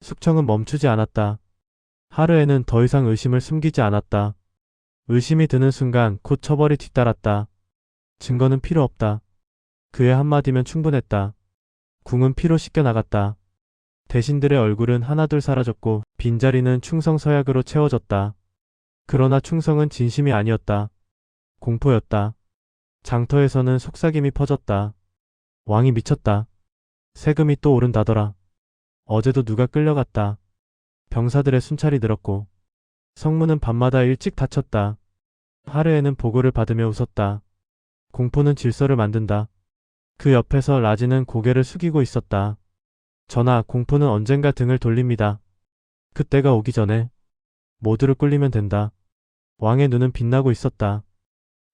숙청은 멈추지 않았다. 하르에는 더 이상 의심을 숨기지 않았다. 의심이 드는 순간 곧 처벌이 뒤따랐다. 증거는 필요 없다. 그의 한마디면 충분했다. 궁은 피로 씻겨나갔다. 대신들의 얼굴은 하나둘 사라졌고 빈자리는 충성서약으로 채워졌다. 그러나 충성은 진심이 아니었다. 공포였다. 장터에서는 속삭임이 퍼졌다. 왕이 미쳤다. 세금이 또 오른다더라. 어제도 누가 끌려갔다. 병사들의 순찰이 늘었고 성문은 밤마다 일찍 닫혔다. 하르에는 보고를 받으며 웃었다. 공포는 질서를 만든다. 그 옆에서 라지는 고개를 숙이고 있었다. 전하, 공포는 언젠가 등을 돌립니다. 그때가 오기 전에 모두를 꿀리면 된다. 왕의 눈은 빛나고 있었다.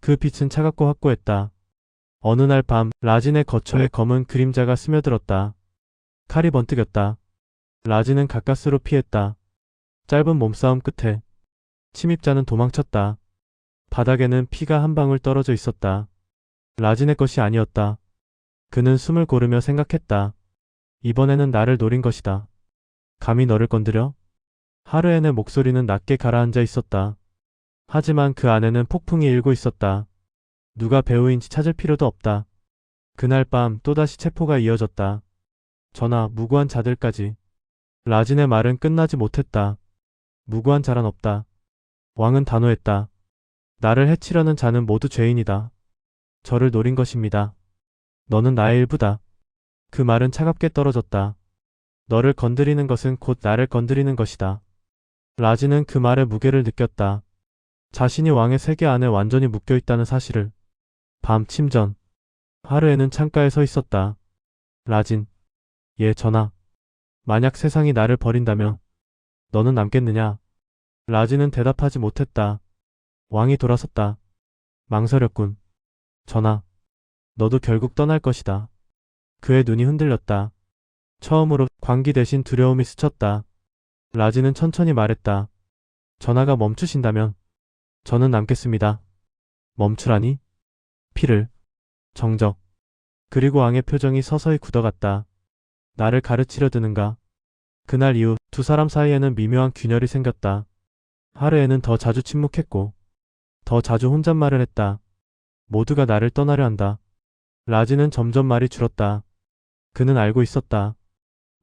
그 빛은 차갑고 확고했다. 어느 날 밤 라진의 거처에 검은 그림자가 스며들었다. 칼이 번뜩였다. 라진은 가까스로 피했다. 짧은 몸싸움 끝에 침입자는 도망쳤다. 바닥에는 피가 한 방울 떨어져 있었다. 라진의 것이 아니었다. 그는 숨을 고르며 생각했다. 이번에는 나를 노린 것이다. 감히 너를 건드려? 하르엔의 목소리는 낮게 가라앉아 있었다. 하지만 그 안에는 폭풍이 일고 있었다. 누가 배우인지 찾을 필요도 없다. 그날 밤 또다시 체포가 이어졌다. 전하, 무고한 자들까지. 라진의 말은 끝나지 못했다. 무고한 자란 없다. 왕은 단호했다. 나를 해치려는 자는 모두 죄인이다. 저를 노린 것입니다. 너는 나의 일부다. 그 말은 차갑게 떨어졌다. 너를 건드리는 것은 곧 나를 건드리는 것이다. 라진은 그 말의 무게를 느꼈다. 자신이 왕의 세계 안에 완전히 묶여있다는 사실을. 밤 침전. 하르에는 창가에 서 있었다. 라진. 예, 전하. 만약 세상이 나를 버린다면 너는 남겠느냐? 라진은 대답하지 못했다. 왕이 돌아섰다. 망설였군. 전하. 너도 결국 떠날 것이다. 그의 눈이 흔들렸다. 처음으로 광기 대신 두려움이 스쳤다. 라진은 천천히 말했다. 전하가 멈추신다면 저는 남겠습니다. 멈추라니? 피를. 정적. 그리고 왕의 표정이 서서히 굳어갔다. 나를 가르치려 드는가? 그날 이후 두 사람 사이에는 미묘한 균열이 생겼다. 하르에는 더 자주 침묵했고 더 자주 혼잣말을 했다. 모두가 나를 떠나려 한다. 라진은 점점 말이 줄었다. 그는 알고 있었다.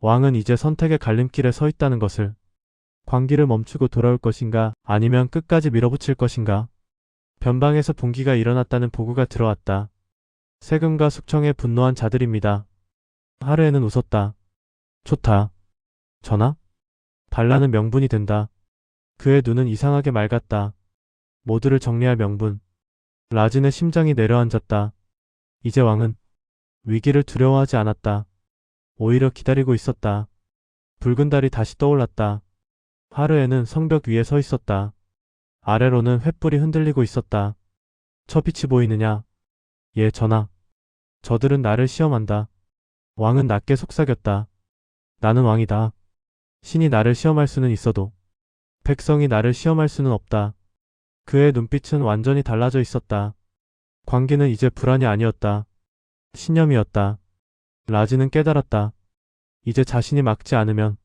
왕은 이제 선택의 갈림길에 서 있다는 것을. 광기를 멈추고 돌아올 것인가 아니면 끝까지 밀어붙일 것인가. 변방에서 봉기가 일어났다는 보고가 들어왔다. 세금과 숙청에 분노한 자들입니다. 하르에는 웃었다. 좋다. 전하? 반란은 명분이 된다. 그의 눈은 이상하게 맑았다. 모두를 정리할 명분. 라진의 심장이 내려앉았다. 이제 왕은 위기를 두려워하지 않았다. 오히려 기다리고 있었다. 붉은 달이 다시 떠올랐다. 하르에는 성벽 위에 서 있었다. 아래로는 횃불이 흔들리고 있었다. 저 빛이 보이느냐? 예, 전하. 저들은 나를 시험한다. 왕은 낮게 속삭였다. 나는 왕이다. 신이 나를 시험할 수는 있어도 백성이 나를 시험할 수는 없다. 그의 눈빛은 완전히 달라져 있었다. 광기는 이제 불안이 아니었다. 신념이었다. 라지는 깨달았다. 이제 자신이 막지 않으면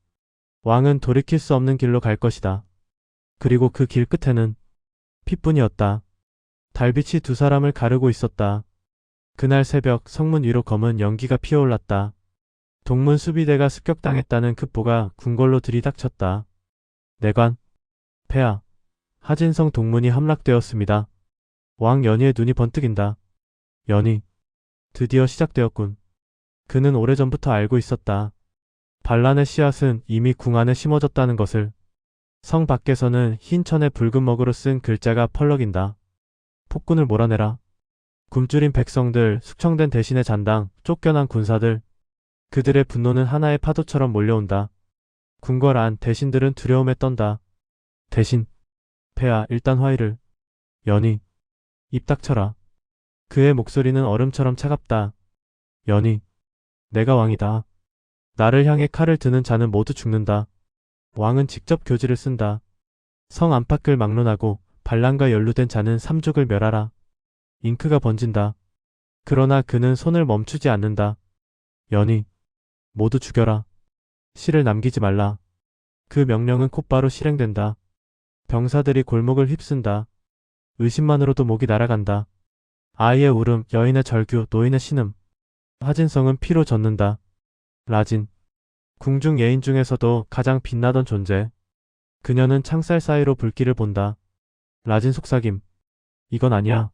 왕은 돌이킬 수 없는 길로 갈 것이다. 그리고 그 길 끝에는 피뿐이었다. 달빛이 두 사람을 가르고 있었다. 그날 새벽 성문 위로 검은 연기가 피어올랐다. 동문 수비대가 습격당했다는 급보가 궁궐로 들이닥쳤다. 내관, 폐하, 하진성 동문이 함락되었습니다. 왕 연희의 눈이 번뜩인다. 연희, 드디어 시작되었군. 그는 오래전부터 알고 있었다. 반란의 씨앗은 이미 궁 안에 심어졌다는 것을. 성 밖에서는 흰 천에 붉은 먹으로 쓴 글자가 펄럭인다. 폭군을 몰아내라. 굶주린 백성들, 숙청된 대신의 잔당, 쫓겨난 군사들. 그들의 분노는 하나의 파도처럼 몰려온다. 궁궐 안 대신들은 두려움에 떤다. 대신, 폐하, 일단 화의를. 연희, 입 닥쳐라. 그의 목소리는 얼음처럼 차갑다. 연희, 내가 왕이다. 나를 향해 칼을 드는 자는 모두 죽는다. 왕은 직접 교지를 쓴다. 성 안팎을 막론하고 반란과 연루된 자는 삼족을 멸하라. 잉크가 번진다. 그러나 그는 손을 멈추지 않는다. 연희, 모두 죽여라. 씨를 남기지 말라. 그 명령은 곧바로 실행된다. 병사들이 골목을 휩쓴다. 의심만으로도 목이 날아간다. 아이의 울음, 여인의 절규, 노인의 신음. 하진성은 피로 젖는다. 라진. 궁중 예인 중에서도 가장 빛나던 존재. 그녀는 창살 사이로 불길을 본다. 라진 속삭임. 이건 아니야.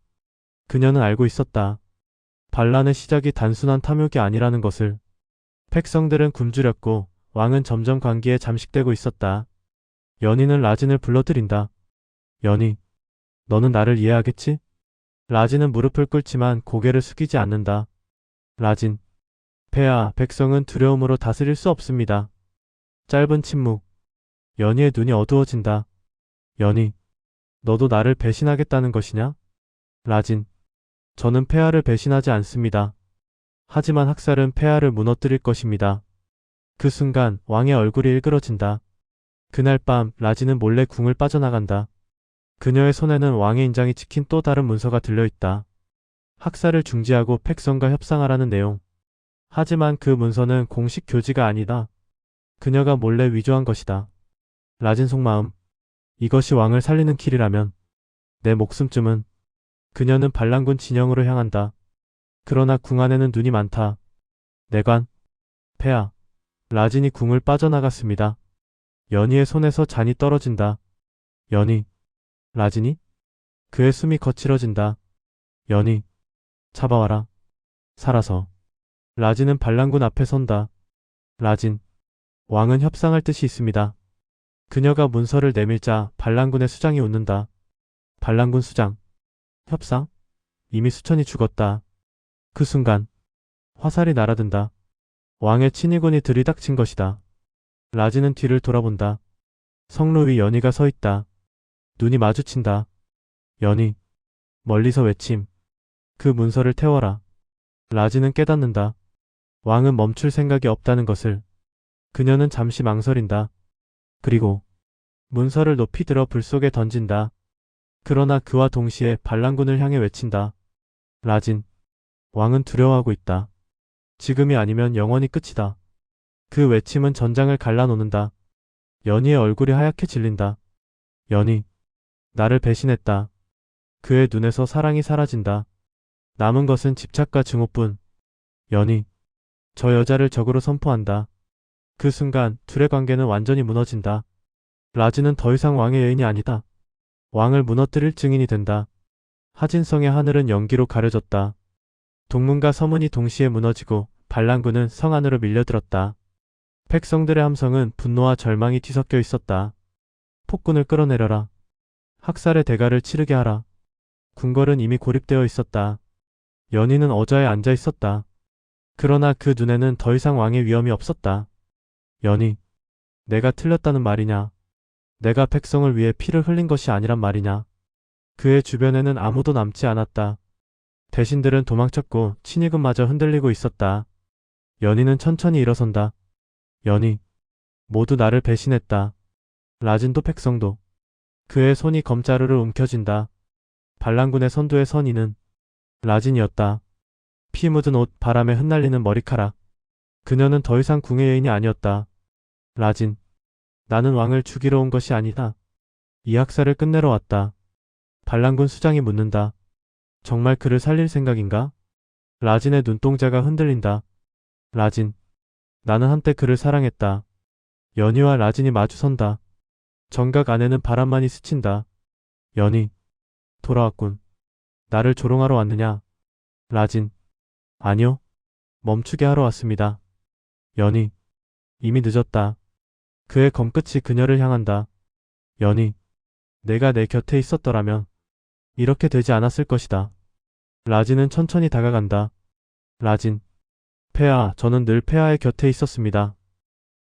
그녀는 알고 있었다. 반란의 시작이 단순한 탐욕이 아니라는 것을. 백성들은 굶주렸고 왕은 점점 관기에 잠식되고 있었다. 연희는 라진을 불러들인다. 연희, 너는 나를 이해하겠지? 라진은 무릎을 꿇지만 고개를 숙이지 않는다. 라진, 폐하, 백성은 두려움으로 다스릴 수 없습니다. 짧은 침묵. 연희의 눈이 어두워진다. 연희, 너도 나를 배신하겠다는 것이냐? 라진, 저는 폐하를 배신하지 않습니다. 하지만 학살은 폐하를 무너뜨릴 것입니다. 그 순간 왕의 얼굴이 일그러진다. 그날 밤 라진은 몰래 궁을 빠져나간다. 그녀의 손에는 왕의 인장이 찍힌 또 다른 문서가 들려있다. 학살을 중지하고 백성과 협상하라는 내용. 하지만 그 문서는 공식 교지가 아니다. 그녀가 몰래 위조한 것이다. 라진 속마음. 이것이 왕을 살리는 길이라면 내 목숨쯤은. 그녀는 반란군 진영으로 향한다. 그러나 궁 안에는 눈이 많다. 내관, 폐하. 라진이 궁을 빠져나갔습니다. 연희의 손에서 잔이 떨어진다. 연희. 라진이? 그의 숨이 거칠어진다. 연희. 잡아와라. 살아서. 라진은 반란군 앞에 선다. 라진. 왕은 협상할 뜻이 있습니다. 그녀가 문서를 내밀자 반란군의 수장이 웃는다. 반란군 수장. 협상? 이미 수천이 죽었다. 그 순간 화살이 날아든다. 왕의 친위군이 들이닥친 것이다. 라진은 뒤를 돌아본다. 성로 위 연희가 서 있다. 눈이 마주친다. 연희. 멀리서 외침. 그 문서를 태워라. 라진은 깨닫는다. 왕은 멈출 생각이 없다는 것을. 그녀는 잠시 망설인다. 그리고 문서를 높이 들어 불 속에 던진다. 그러나 그와 동시에 반란군을 향해 외친다. 라진. 왕은 두려워하고 있다. 지금이 아니면 영원히 끝이다. 그 외침은 전장을 갈라놓는다. 연희의 얼굴이 하얗게 질린다. 연희. 나를 배신했다. 그의 눈에서 사랑이 사라진다. 남은 것은 집착과 증오뿐. 연희. 저 여자를 적으로 선포한다. 그 순간 둘의 관계는 완전히 무너진다. 라진은 더 이상 왕의 여인이 아니다. 왕을 무너뜨릴 증인이 된다. 하진성의 하늘은 연기로 가려졌다. 동문과 서문이 동시에 무너지고 반란군은 성 안으로 밀려들었다. 백성들의 함성은 분노와 절망이 뒤섞여 있었다. 폭군을 끌어내려라. 학살의 대가를 치르게 하라. 궁궐은 이미 고립되어 있었다. 연희는 어좌에 앉아 있었다. 그러나 그 눈에는 더 이상 왕의 위험이 없었다. 연희, 내가 틀렸다는 말이냐? 내가 백성을 위해 피를 흘린 것이 아니란 말이냐? 그의 주변에는 아무도 남지 않았다. 대신들은 도망쳤고 친위군마저 흔들리고 있었다. 연희는 천천히 일어선다. 연희, 모두 나를 배신했다. 라진도 백성도. 그의 손이 검자루를 움켜쥔다. 반란군의 선두에 선 이는 라진이었다. 피 묻은 옷, 바람에 흩날리는 머리카락. 그녀는 더 이상 궁의 여인이 아니었다. 라진, 나는 왕을 죽이러 온 것이 아니다. 이 학살을 끝내러 왔다. 반란군 수장이 묻는다. 정말 그를 살릴 생각인가? 라진의 눈동자가 흔들린다. 라진, 나는 한때 그를 사랑했다. 연희와 라진이 마주선다. 정각 안에는 바람만이 스친다. 연희, 돌아왔군. 나를 조롱하러 왔느냐? 라진, 아니요. 멈추게 하러 왔습니다. 연희, 이미 늦었다. 그의 검끝이 그녀를 향한다. 연희, 내가 내 곁에 있었더라면 이렇게 되지 않았을 것이다. 라진은 천천히 다가간다. 라진, 폐하, 저는 늘 폐하의 곁에 있었습니다.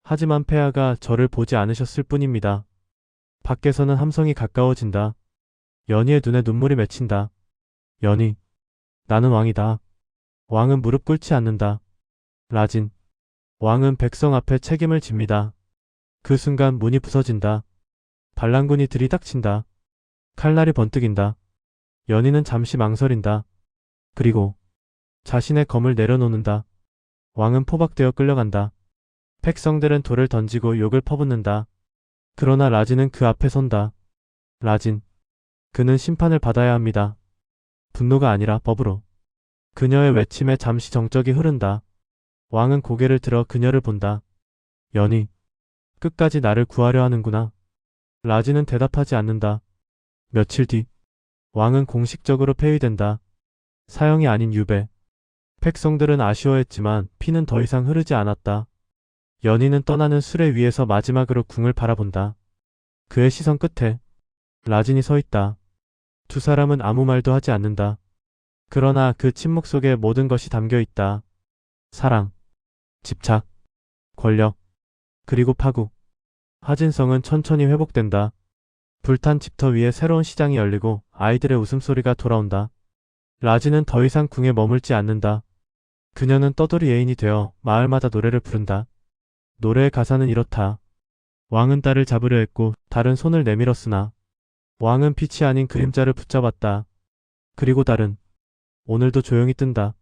하지만 폐하가 저를 보지 않으셨을 뿐입니다. 밖에서는 함성이 가까워진다. 연희의 눈에 눈물이 맺힌다. 연희, 나는 왕이다. 왕은 무릎 꿇지 않는다. 라진, 왕은 백성 앞에 책임을 집니다. 그 순간 문이 부서진다. 반란군이 들이닥친다. 칼날이 번뜩인다. 연희는 잠시 망설인다. 그리고 자신의 검을 내려놓는다. 왕은 포박되어 끌려간다. 백성들은 돌을 던지고 욕을 퍼붓는다. 그러나 라진은 그 앞에 선다. 라진. 그는 심판을 받아야 합니다. 분노가 아니라 법으로. 그녀의 외침에 잠시 정적이 흐른다. 왕은 고개를 들어 그녀를 본다. 연희. 끝까지 나를 구하려 하는구나. 라진은 대답하지 않는다. 며칠 뒤. 왕은 공식적으로 폐위된다. 사형이 아닌 유배. 백성들은 아쉬워했지만 피는 더 이상 흐르지 않았다. 연희는 떠나는 수레 위에서 마지막으로 궁을 바라본다. 그의 시선 끝에 라진이 서 있다. 두 사람은 아무 말도 하지 않는다. 그러나 그 침묵 속에 모든 것이 담겨 있다. 사랑, 집착, 권력, 그리고 파국. 하진성은 천천히 회복된다. 불탄 집터 위에 새로운 시장이 열리고 아이들의 웃음소리가 돌아온다. 라진은 더 이상 궁에 머물지 않는다. 그녀는 떠돌이 예인이 되어 마을마다 노래를 부른다. 노래의 가사는 이렇다. 왕은 딸을 잡으려 했고 달은 손을 내밀었으나 왕은 빛이 아닌 그림자를 붙잡았다. 그리고 달은 오늘도 조용히 뜬다.